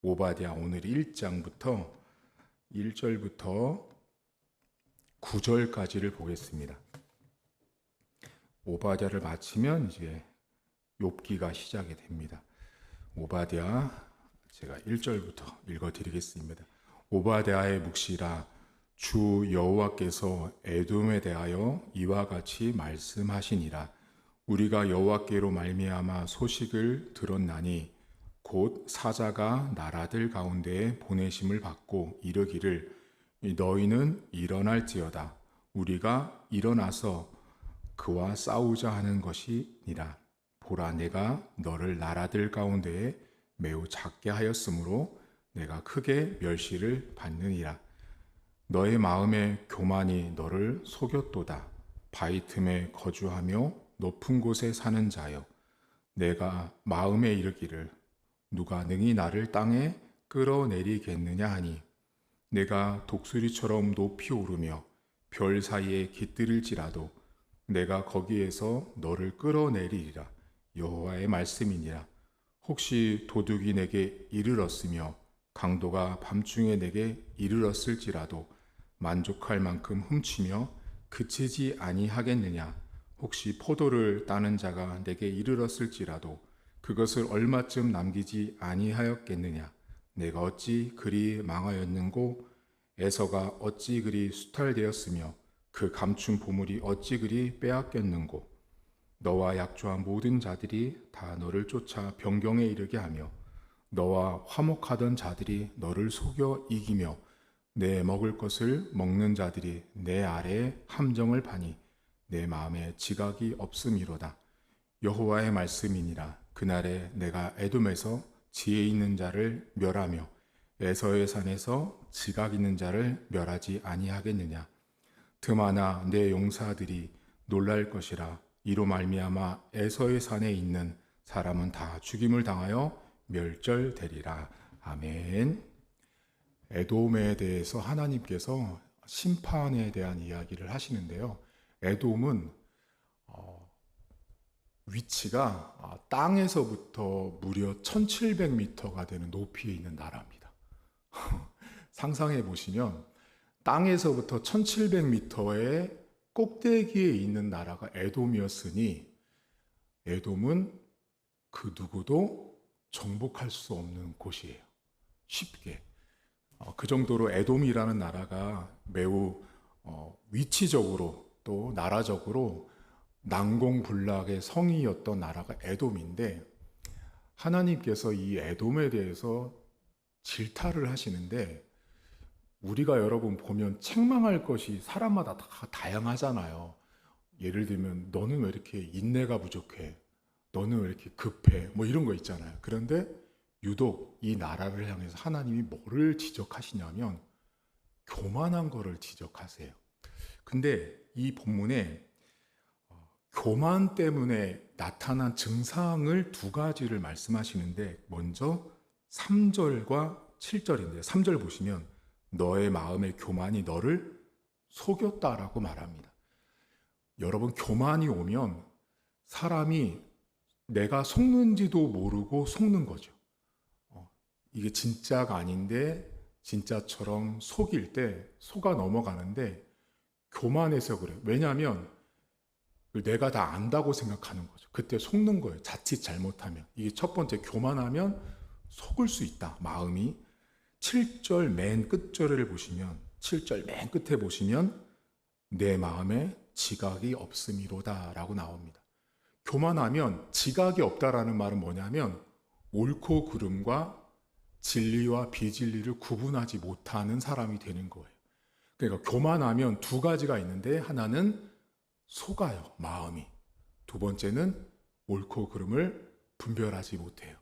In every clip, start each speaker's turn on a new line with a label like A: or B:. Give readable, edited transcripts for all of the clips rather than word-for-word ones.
A: 오바댜 오늘 1장부터 1절부터 9절까지를 보겠습니다. 오바댜를 마치면 이제 욥기가 시작이 됩니다. 오바댜 제가 1절부터 읽어드리겠습니다. 오바댜의 묵시라. 주 여호와께서 에돔에 대하여 이와 같이 말씀하시니라. 우리가 여호와께로 말미암아 소식을 들었나니 곧 사자가 나라들 가운데에 보내심을 받고 이르기를 너희는 일어날지어다. 우리가 일어나서 그와 싸우자 하는 것이니라. 보라, 내가 너를 나라들 가운데에 매우 작게 하였으므로 내가 크게 멸시를 받느니라. 너의 마음의 교만이 너를 속였도다. 바위 틈에 거주하며 높은 곳에 사는 자여, 내가 마음에 이르기를 누가 능히 나를 땅에 끌어내리겠느냐 하니, 내가 독수리처럼 높이 오르며 별 사이에 깃들일지라도 내가 거기에서 너를 끌어내리리라. 여호와의 말씀이니라. 혹시 도둑이 내게 이르렀으며 강도가 밤중에 내게 이르렀을지라도 만족할 만큼 훔치며 그치지 아니하겠느냐. 혹시 포도를 따는 자가 내게 이르렀을지라도 그것을 얼마쯤 남기지 아니하였겠느냐. 내가 어찌 그리 망하였는고 에서가 어찌 그리 수탈되었으며 그 감춘 보물이 어찌 그리 빼앗겼는고. 너와 약조한 모든 자들이 다 너를 쫓아 변경에 이르게 하며 너와 화목하던 자들이 너를 속여 이기며 내 먹을 것을 먹는 자들이 내 아래에 함정을 파니 내 마음에 지각이 없음이로다. 여호와의 말씀이니라. 그날에 내가 에돔에서 지혜 있는 자를 멸하며 에서의 산에서 지각 있는 자를 멸하지 아니하겠느냐. 틈하나 내 용사들이 놀랄 것이라. 이로 말미암아 에서의 산에 있는 사람은 다 죽임을 당하여 멸절되리라. 아멘. 에돔에 대해서 하나님께서 심판에 대한 이야기를 하시는데요. 에돔은 위치가 땅에서부터 무려 1700m가 되는 높이에 있는 나라입니다. 상상해 보시면 땅에서부터 1700m의 꼭대기에 있는 나라가 에돔이었으니 에돔은 그 누구도 정복할 수 없는 곳이에요. 쉽게. 그 정도로 에돔이라는 나라가 매우 위치적으로 또 나라적으로 난공불락의 성이었던 나라가 에돔인데, 하나님께서 이 에돔에 대해서 질타를 하시는데, 우리가 여러분 보면 책망할 것이 사람마다 다 다양하잖아요. 예를 들면 너는 왜 이렇게 인내가 부족해? 너는 왜 이렇게 급해? 뭐 이런 거 있잖아요. 그런데 유독 이 나라를 향해서 하나님이 뭐를 지적하시냐면 교만한 거를 지적하세요. 근데 이 본문에 교만 때문에 나타난 증상을 두 가지를 말씀하시는데, 먼저 3절과 7절인데요. 3절 보시면 너의 마음의 교만이 너를 속였다라고 말합니다. 여러분, 교만이 오면 사람이 내가 속는지도 모르고 속는 거죠. 이게 진짜가 아닌데 진짜처럼 속일 때 속아 넘어가는데, 교만해서 그래요. 왜냐하면 내가 다 안다고 생각하는 거죠. 그때 속는 거예요. 자칫 잘못하면. 이게 첫 번째, 교만하면 속을 수 있다, 마음이. 7절 맨 끝절을 보시면, 7절 맨 끝에 보시면 내 마음에 지각이 없음이로다 라고 나옵니다. 교만하면 지각이 없다라는 말은 뭐냐면 옳고 그름과 진리와 비진리를 구분하지 못하는 사람이 되는 거예요. 그러니까 교만하면 두 가지가 있는데, 하나는 속아요, 마음이. 두 번째는 옳고 그름을 분별하지 못해요.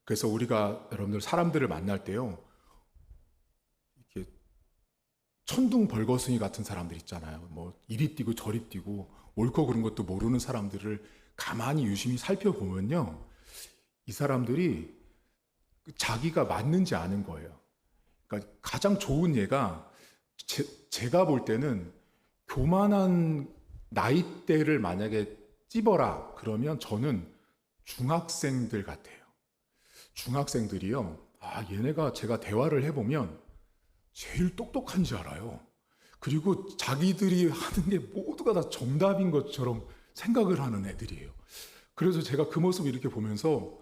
A: 그래서 우리가 여러분들 사람들을 만날 때요, 이렇게 천둥벌거숭이 같은 사람들 있잖아요. 뭐 이리 뛰고 저리 뛰고 옳고 그른 것도 모르는 사람들을 가만히 유심히 살펴보면요, 이 사람들이 자기가 맞는지 아는 거예요. 그러니까 가장 좋은 예가 제가 볼 때는 교만한 나이대를 만약에 찝어라 그러면 저는 중학생들 같아요. 중학생들이요. 얘네가 제가 대화를 해보면 제일 똑똑한 줄 알아요. 그리고 자기들이 하는 게 모두가 다 정답인 것처럼 생각을 하는 애들이에요. 그래서 제가 그 모습을 이렇게 보면서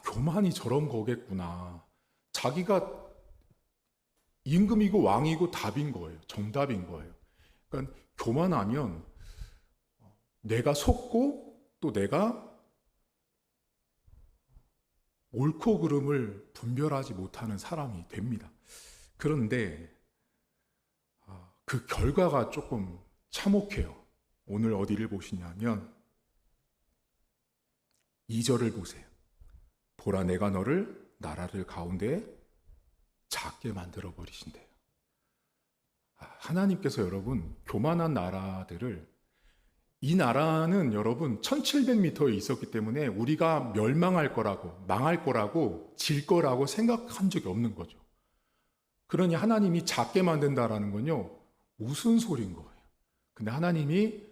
A: 교만이 저런 거겠구나. 자기가 임금이고 왕이고 답인 거예요. 정답인 거예요. 그러니까 교만하면 내가 속고 또 내가 옳고 그름을 분별하지 못하는 사람이 됩니다. 그런데 그 결과가 조금 참혹해요. 오늘 어디를 보시냐면 2절을 보세요. 보라 내가 너를 나라를 가운데 작게 만들어 버리신대요. 하나님께서 여러분 교만한 나라들을 이 나라는 여러분 1700m에 있었기 때문에 우리가 멸망할 거라고 망할 거라고 질 거라고 생각한 적이 없는 거죠. 그러니 하나님이 작게 만든다라는 건요 무슨 소리인 거예요. 근데 하나님이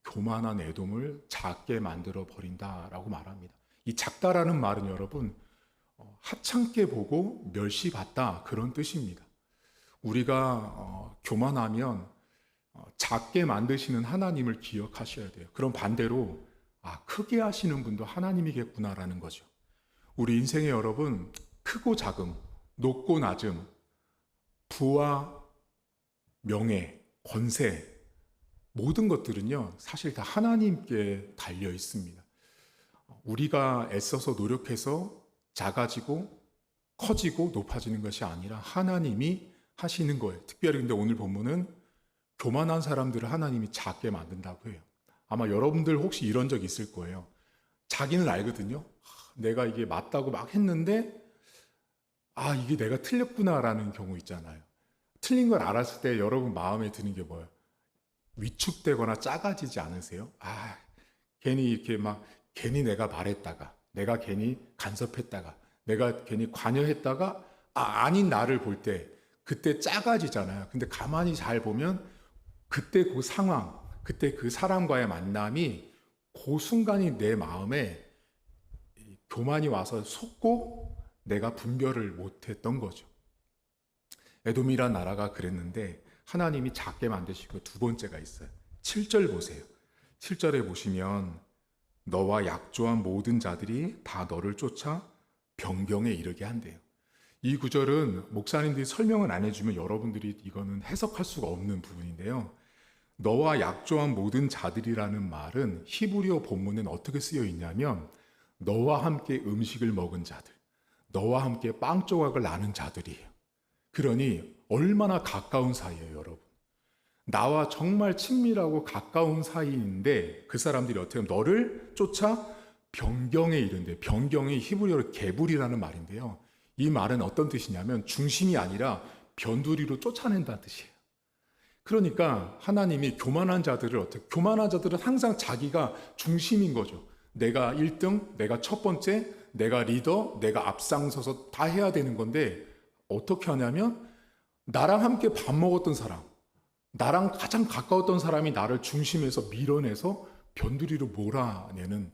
A: 교만한 에돔을 작게 만들어 버린다라고 말합니다. 이 작다라는 말은 여러분 하찮게 보고 멸시받다 그런 뜻입니다. 우리가 교만하면 작게 만드시는 하나님을 기억하셔야 돼요. 그럼 반대로 크게 하시는 분도 하나님이겠구나라는 거죠. 우리 인생에 여러분 크고 작음, 높고 낮음, 부와 명예, 권세 모든 것들은요 사실 다 하나님께 달려 있습니다. 우리가 애써서 노력해서 작아지고 커지고 높아지는 것이 아니라 하나님이 하시는 거예요. 특별히 근데 오늘 본문은 교만한 사람들을 하나님이 작게 만든다고 해요. 아마 여러분들 혹시 이런 적 있을 거예요. 자기는 알거든요. 내가 이게 맞다고 막 했는데 이게 내가 틀렸구나라는 경우 있잖아요. 틀린 걸 알았을 때 여러분 마음에 드는 게 뭐예요? 위축되거나 작아지지 않으세요? 괜히 이렇게 괜히 내가 말했다가 내가 괜히 간섭했다가 내가 괜히 관여했다가 아닌 나를 볼 때 그때 작아지잖아요. 근데 가만히 잘 보면 그때 그 상황, 그때 그 사람과의 만남이 그 순간이 내 마음에 교만이 와서 속고 내가 분별을 못했던 거죠. 에돔이란 나라가 그랬는데 하나님이 작게 만드시고 두 번째가 있어요. 7절 보세요. 7절에 보시면 너와 약조한 모든 자들이 다 너를 쫓아 병경에 이르게 한대요. 이 구절은 목사님들이 설명을 안 해주면 여러분들이 이거는 해석할 수가 없는 부분인데요. 너와 약조한 모든 자들이라는 말은 히브리어 본문엔 어떻게 쓰여 있냐면 너와 함께 음식을 먹은 자들, 너와 함께 빵 조각을 나눈 자들이에요. 그러니 얼마나 가까운 사이예요, 여러분. 나와 정말 친밀하고 가까운 사이인데 그 사람들이 어떻게 하면 너를 쫓아 병경에 이른대. 병경이 히브리어로 개불이라는 말인데요. 이 말은 어떤 뜻이냐면 중심이 아니라 변두리로 쫓아낸다는 뜻이에요. 그러니까 하나님이 교만한 자들을 교만한 자들은 항상 자기가 중심인 거죠. 내가 1등, 내가 첫 번째, 내가 리더, 내가 앞장서서 다 해야 되는 건데 어떻게 하냐면 나랑 함께 밥 먹었던 사람, 나랑 가장 가까웠던 사람이 나를 중심에서 밀어내서 변두리로 몰아내는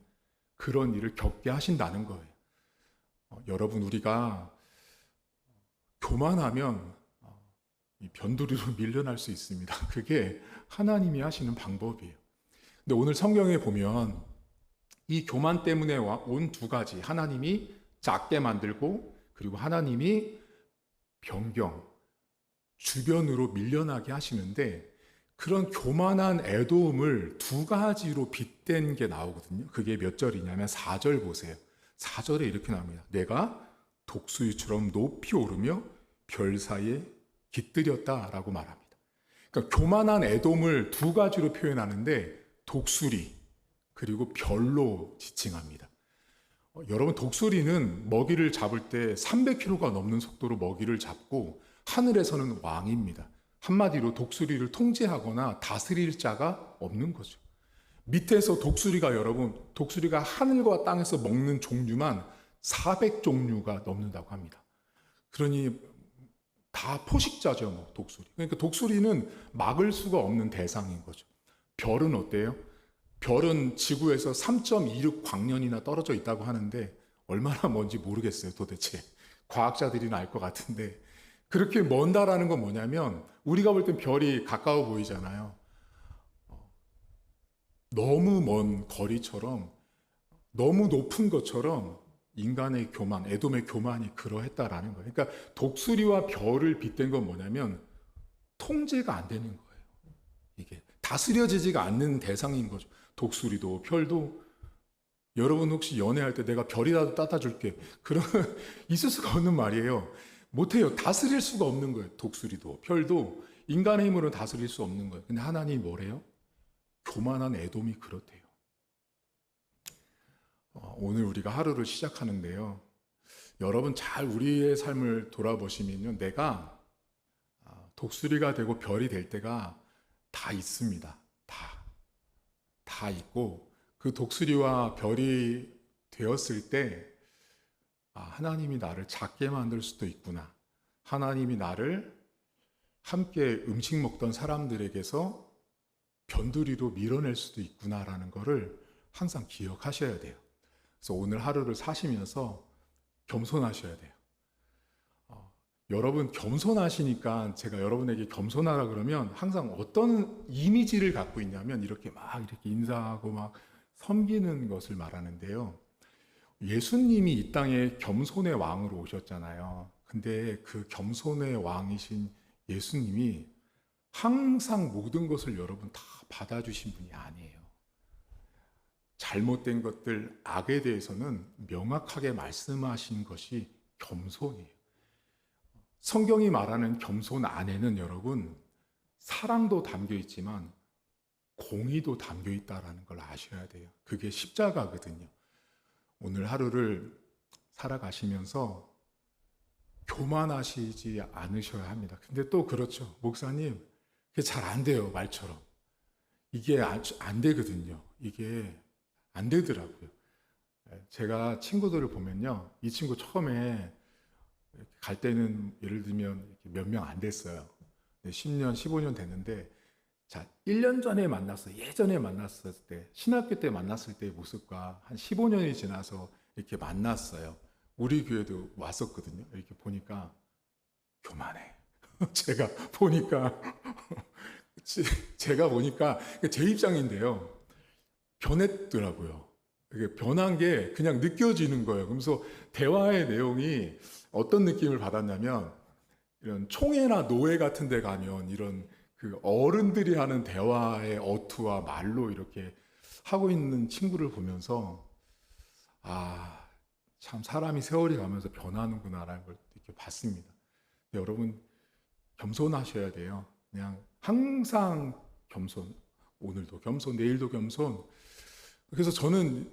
A: 그런 일을 겪게 하신다는 거예요. 여러분 우리가 교만하면 이 변두리로 밀려날 수 있습니다. 그게 하나님이 하시는 방법이에요. 근데 오늘 성경에 보면 이 교만 때문에 온 두 가지, 하나님이 작게 만들고 그리고 하나님이 변경, 주변으로 밀려나게 하시는데 그런 교만한 에돔을 두 가지로 빗댄 게 나오거든요. 그게 몇 절이냐면 4절 보세요. 4절에 이렇게 나옵니다. 내가 독수리처럼 높이 오르며 별 사이에 깃들였다라고 말합니다. 그러니까 교만한 에돔을 두 가지로 표현하는데 독수리 그리고 별로 지칭합니다. 여러분 독수리는 먹이를 잡을 때 300km가 넘는 속도로 먹이를 잡고 하늘에서는 왕입니다. 한마디로 독수리를 통제하거나 다스릴 자가 없는 거죠. 밑에서 독수리가 하늘과 땅에서 먹는 종류만 400종류가 넘는다고 합니다. 그러니 다 포식자죠, 독수리. 그러니까 독수리는 막을 수가 없는 대상인 거죠. 별은 어때요? 별은 지구에서 3.26 광년이나 떨어져 있다고 하는데 얼마나 먼지 모르겠어요, 도대체. 과학자들이나 알 것 같은데. 그렇게 먼다라는 건 뭐냐면 우리가 볼 땐 별이 가까워 보이잖아요. 너무 먼 거리처럼, 너무 높은 것처럼 인간의 교만, 에돔의 교만이 그러했다라는 거예요. 그러니까 독수리와 별을 빗댄 건 뭐냐면 통제가 안 되는 거예요. 이게 다스려지지가 않는 대상인 거죠. 독수리도 별도. 여러분 혹시 연애할 때 내가 별이라도 따다 줄게. 그런 있을 수가 없는 말이에요. 못해요. 다스릴 수가 없는 거예요. 독수리도 별도 인간의 힘으로 다스릴 수 없는 거예요. 근데 하나님이 뭐래요? 교만한 에돔이 그렇대요. 오늘 우리가 하루를 시작하는데요. 여러분 잘 우리의 삶을 돌아보시면요. 내가 독수리가 되고 별이 될 때가 다 있습니다. 다 있고 그 독수리와 별이 되었을 때 하나님이 나를 작게 만들 수도 있구나. 하나님이 나를 함께 음식 먹던 사람들에게서 변두리로 밀어낼 수도 있구나라는 것을 항상 기억하셔야 돼요. 그래서 오늘 하루를 사시면서 겸손하셔야 돼요. 여러분 겸손하시니까 제가 여러분에게 겸손하라 그러면 항상 어떤 이미지를 갖고 있냐면 이렇게 인사하고 막 섬기는 것을 말하는데요. 예수님이 이 땅에 겸손의 왕으로 오셨잖아요. 근데 그 겸손의 왕이신 예수님이 항상 모든 것을 여러분 다 받아주신 분이 아니에요. 잘못된 것들, 악에 대해서는 명확하게 말씀하신 것이 겸손이에요. 성경이 말하는 겸손 안에는 여러분 사랑도 담겨 있지만 공의도 담겨 있다는 걸 아셔야 돼요. 그게 십자가거든요. 오늘 하루를 살아가시면서 교만하시지 않으셔야 합니다. 근데 또 그렇죠. 목사님, 그게 잘 안 돼요. 말처럼. 이게 안 되거든요. 이게 안 되더라고요. 제가 친구들을 보면요. 이 친구 처음에 갈 때는 예를 들면 몇 명 안 됐어요. 10년, 15년 됐는데, 자, 1년 전에 만났어요. 예전에 만났을 때, 신학교 때 만났을 때의 모습과 한 15년이 지나서 이렇게 만났어요. 우리 교회도 왔었거든요. 이렇게 보니까 교만해. 제가 보니까 제 입장인데요. 변했더라고요. 이게 변한 게 그냥 느껴지는 거예요. 그러면서 대화의 내용이 어떤 느낌을 받았냐면 이런 총회나 노회 같은 데 가면 이런 그 어른들이 하는 대화의 어투와 말로 이렇게 하고 있는 친구를 보면서 참 사람이 세월이 가면서 변하는구나라는 걸 이렇게 봤습니다. 여러분 겸손하셔야 돼요. 그냥 항상 겸손. 오늘도 겸손, 내일도 겸손. 그래서 저는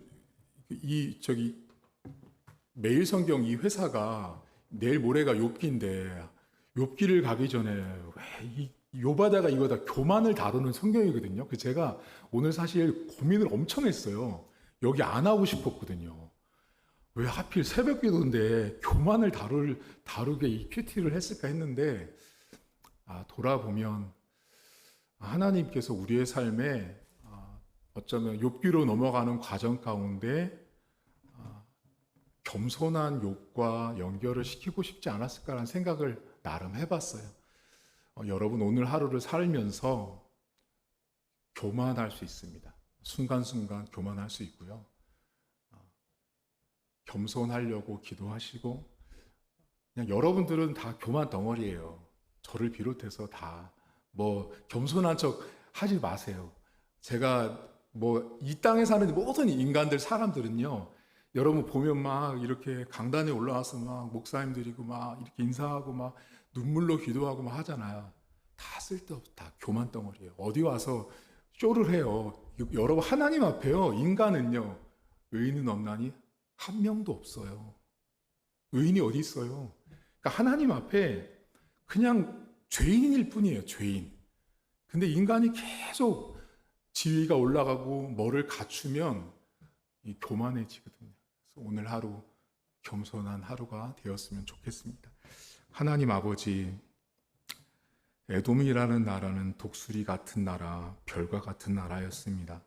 A: 매일 성경 이 회사가 내일 모레가 욥기인데 욥기를 가기 전에 왜 욥하다가 이거 다 교만을 다루는 성경이거든요. 그 제가 오늘 사실 고민을 엄청 했어요. 여기 안 하고 싶었거든요. 왜 하필 새벽 기도인데 교만을 다루게 이 큐티를 했을까 했는데 돌아보면 하나님께서 우리의 삶에 어쩌면 욥기로 넘어가는 과정 가운데 겸손한 욥과 연결을 시키고 싶지 않았을까라는 생각을 나름 해봤어요. 여러분 오늘 하루를 살면서 교만할 수 있습니다. 순간순간 교만할 수 있고요. 겸손하려고 기도하시고 그냥 여러분들은 다 교만 덩어리예요. 저를 비롯해서 다 겸손한 척 하지 마세요. 제가 이 땅에 사는 모든 인간들 사람들은요. 여러분 보면 막 이렇게 강단에 올라와서 막 목사님들이고 막 이렇게 인사하고 막 눈물로 기도하고 막 하잖아요. 다 쓸데없어. 다 교만 덩어리예요. 어디 와서 쇼를 해요. 여러분 하나님 앞에요. 인간은요. 의인은 없나니 한 명도 없어요. 의인이 어디 있어요? 그러니까 하나님 앞에 그냥 죄인일 뿐이에요. 죄인. 근데 인간이 계속 지위가 올라가고 뭐를 갖추면 이 교만해지거든요. 그래서 오늘 하루 겸손한 하루가 되었으면 좋겠습니다. 하나님 아버지, 에돔이라는 나라는 독수리 같은 나라, 별과 같은 나라였습니다.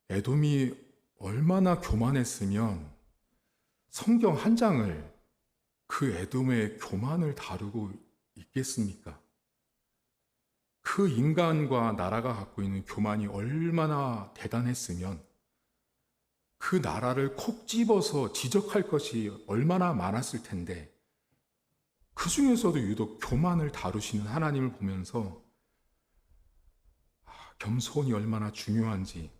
A: 에돔이 얼마나 교만했으면 성경 한 장을 그 에돔의 교만을 다루고 있겠습니까? 그 인간과 나라가 갖고 있는 교만이 얼마나 대단했으면 그 나라를 콕 집어서 지적할 것이 얼마나 많았을 텐데, 그 중에서도 유독 교만을 다루시는 하나님을 보면서 겸손이 얼마나 중요한지,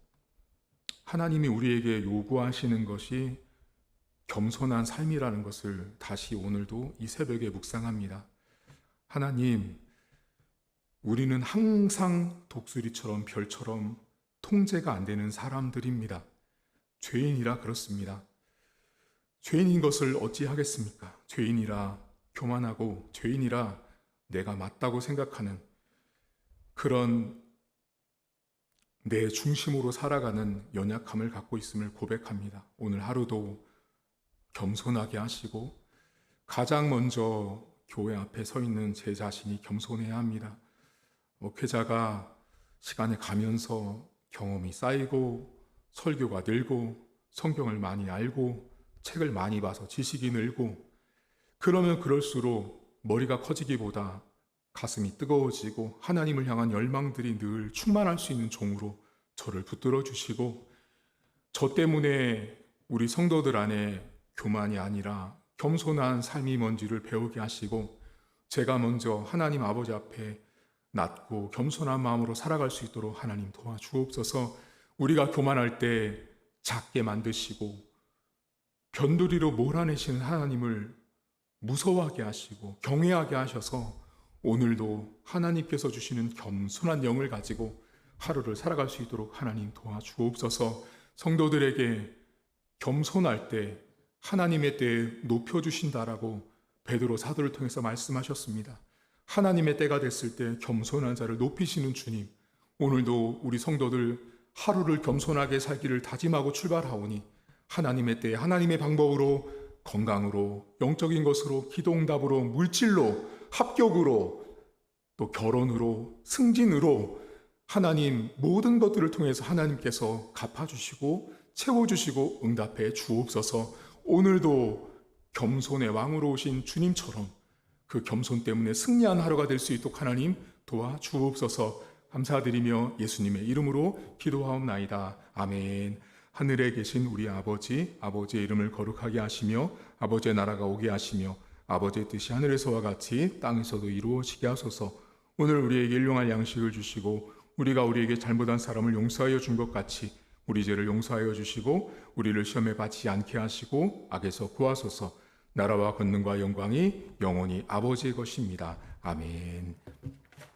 A: 하나님이 우리에게 요구하시는 것이 겸손한 삶이라는 것을 다시 오늘도 이 새벽에 묵상합니다. 하나님, 우리는 항상 독수리처럼 별처럼 통제가 안 되는 사람들입니다. 죄인이라 그렇습니다. 죄인인 것을 어찌하겠습니까? 죄인이라 교만하고 죄인이라 내가 맞다고 생각하는 그런 내 중심으로 살아가는 연약함을 갖고 있음을 고백합니다. 오늘 하루도 겸손하게 하시고 가장 먼저 교회 앞에 서 있는 제 자신이 겸손해야 합니다. 목회자가 시간에 가면서 경험이 쌓이고 설교가 늘고 성경을 많이 알고 책을 많이 봐서 지식이 늘고 그러면 그럴수록 머리가 커지기보다 가슴이 뜨거워지고 하나님을 향한 열망들이 늘 충만할 수 있는 종으로 저를 붙들어 주시고 저 때문에 우리 성도들 안에 교만이 아니라 겸손한 삶이 뭔지를 배우게 하시고 제가 먼저 하나님 아버지 앞에 낮고 겸손한 마음으로 살아갈 수 있도록 하나님 도와주옵소서. 우리가 교만할 때 작게 만드시고 변두리로 몰아내시는 하나님을 무서워하게 하시고 경외하게 하셔서 오늘도 하나님께서 주시는 겸손한 영을 가지고 하루를 살아갈 수 있도록 하나님 도와주옵소서. 성도들에게 겸손할 때 하나님의 때에 높여주신다라고 베드로 사도를 통해서 말씀하셨습니다. 하나님의 때가 됐을 때 겸손한 자를 높이시는 주님, 오늘도 우리 성도들 하루를 겸손하게 살기를 다짐하고 출발하오니 하나님의 때에 하나님의 방법으로 건강으로 영적인 것으로 기도응답으로 물질로 합격으로 또 결혼으로 승진으로 하나님 모든 것들을 통해서 하나님께서 갚아주시고 채워주시고 응답해 주옵소서. 오늘도 겸손의 왕으로 오신 주님처럼 그 겸손 때문에 승리한 하루가 될 수 있도록 하나님 도와주옵소서. 감사드리며 예수님의 이름으로 기도하옵나이다. 아멘. 하늘에 계신 우리 아버지, 아버지의 이름을 거룩하게 하시며 아버지의 나라가 오게 하시며 아버지의 뜻이 하늘에서와 같이 땅에서도 이루어지게 하소서. 오늘 우리에게 일용할 양식을 주시고 우리가 우리에게 잘못한 사람을 용서하여 준 것 같이 우리 죄를 용서하여 주시고 우리를 시험에 받지 않게 하시고 악에서 구하소서. 나라와 권능과 영광이 영원히 아버지의 것입니다. 아멘.